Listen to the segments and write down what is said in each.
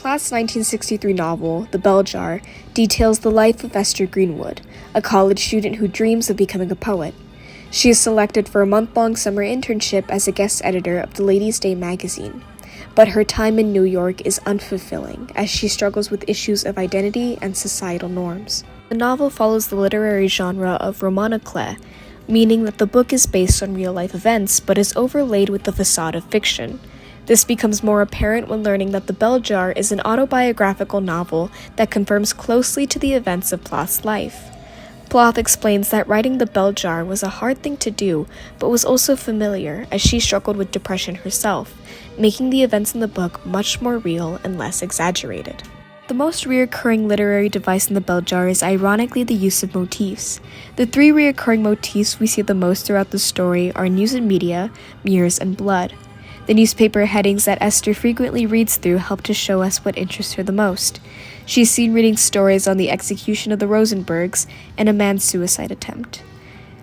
Plath's 1963 novel, The Bell Jar, details the life of Esther Greenwood, a college student who dreams of becoming a poet. She is selected for a month-long summer internship as a guest editor of the Ladies' Day magazine. But her time in New York is unfulfilling, as she struggles with issues of identity and societal norms. The novel follows the literary genre of roman à clef, meaning that the book is based on real-life events but is overlaid with the facade of fiction. This becomes more apparent when learning that The Bell Jar is an autobiographical novel that confirms closely to the events of Plath's life. Plath explains that writing The Bell Jar was a hard thing to do, but was also familiar, as she struggled with depression herself, making the events in the book much more real and less exaggerated. The most reoccurring literary device in The Bell Jar is ironically the use of motifs. The three reoccurring motifs we see the most throughout the story are news and media, mirrors, and blood. The newspaper headings that Esther frequently reads through help to show us what interests her the most. She's seen reading stories on the execution of the Rosenbergs and a man's suicide attempt.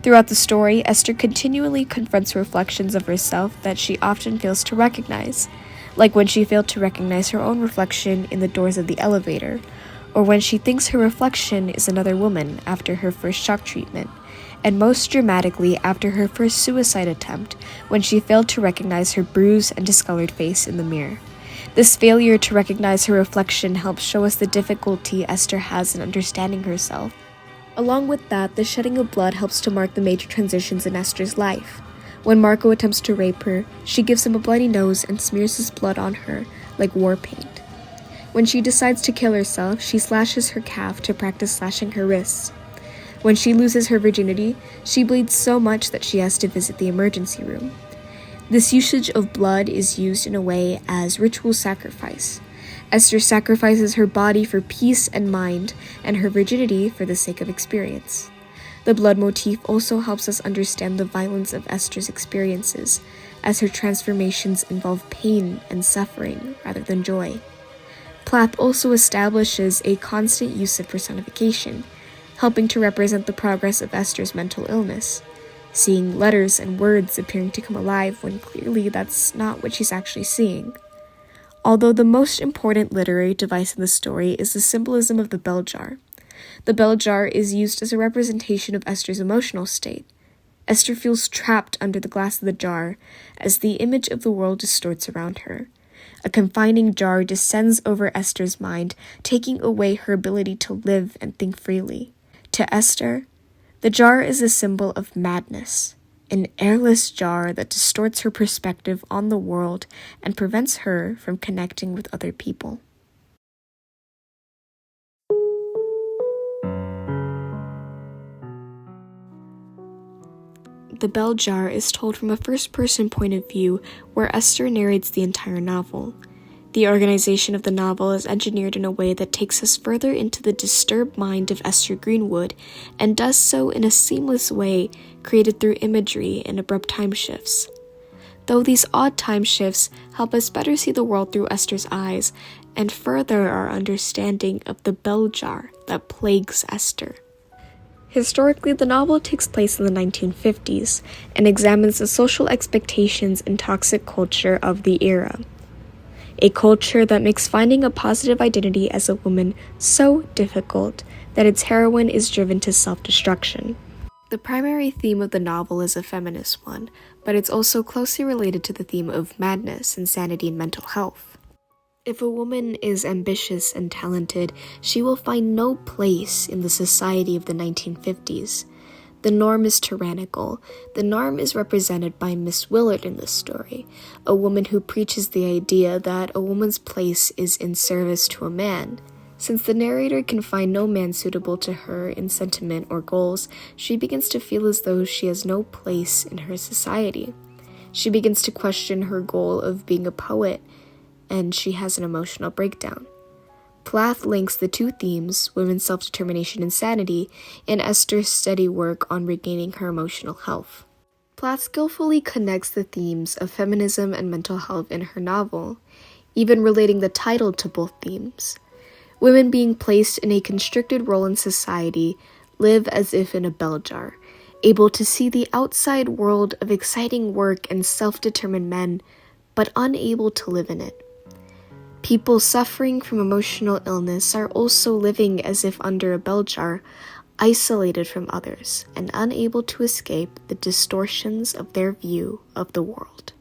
Throughout the story, Esther continually confronts reflections of herself that she often fails to recognize, like when she failed to recognize her own reflection in the doors of the elevator, or when she thinks her reflection is another woman after her first shock treatment, and most dramatically after her first suicide attempt, when she failed to recognize her bruised and discolored face in the mirror. This failure to recognize her reflection helps show us the difficulty Esther has in understanding herself. Along with that, the shedding of blood helps to mark the major transitions in Esther's life. When Marco attempts to rape her, she gives him a bloody nose and smears his blood on her like war paint. When she decides to kill herself, she slashes her calf to practice slashing her wrists. When she loses her virginity, she bleeds so much that she has to visit the emergency room. This usage of blood is used in a way as ritual sacrifice. Esther sacrifices her body for peace and mind, and her virginity for the sake of experience. The blood motif also helps us understand the violence of Esther's experiences, as her transformations involve pain and suffering rather than joy. Plath also establishes a constant use of personification, helping to represent the progress of Esther's mental illness, seeing letters and words appearing to come alive when clearly that's not what she's actually seeing. Although the most important literary device in the story is the symbolism of the bell jar. The bell jar is used as a representation of Esther's emotional state. Esther feels trapped under the glass of the jar as the image of the world distorts around her. A confining jar descends over Esther's mind, taking away her ability to live and think freely. To Esther, the jar is a symbol of madness, an airless jar that distorts her perspective on the world and prevents her from connecting with other people. The Bell Jar is told from a first-person point of view where Esther narrates the entire novel. The organization of the novel is engineered in a way that takes us further into the disturbed mind of Esther Greenwood, and does so in a seamless way created through imagery and abrupt time shifts. Though these odd time shifts help us better see the world through Esther's eyes, and further our understanding of the bell jar that plagues Esther. Historically, the novel takes place in the 1950s, and examines the social expectations and toxic culture of the era. A culture that makes finding a positive identity as a woman so difficult that its heroine is driven to self-destruction. The primary theme of the novel is a feminist one, but it's also closely related to the theme of madness, insanity, and mental health. If a woman is ambitious and talented, she will find no place in the society of the 1950s. The norm is tyrannical. The norm is represented by Miss Willard in this story, a woman who preaches the idea that a woman's place is in service to a man, Since the narrator can find no man suitable to her in sentiment or goals, she begins to feel as though she has no place in her society. She begins to question her goal of being a poet, and she has an emotional breakdown. Plath links the two themes, women's self-determination and sanity, in Esther's steady work on regaining her emotional health. Plath skillfully connects the themes of feminism and mental health in her novel, even relating the title to both themes. Women being placed in a constricted role in society live as if in a bell jar, able to see the outside world of exciting work and self-determined men, but unable to live in it. People suffering from emotional illness are also living as if under a bell jar, isolated from others and unable to escape the distortions of their view of the world.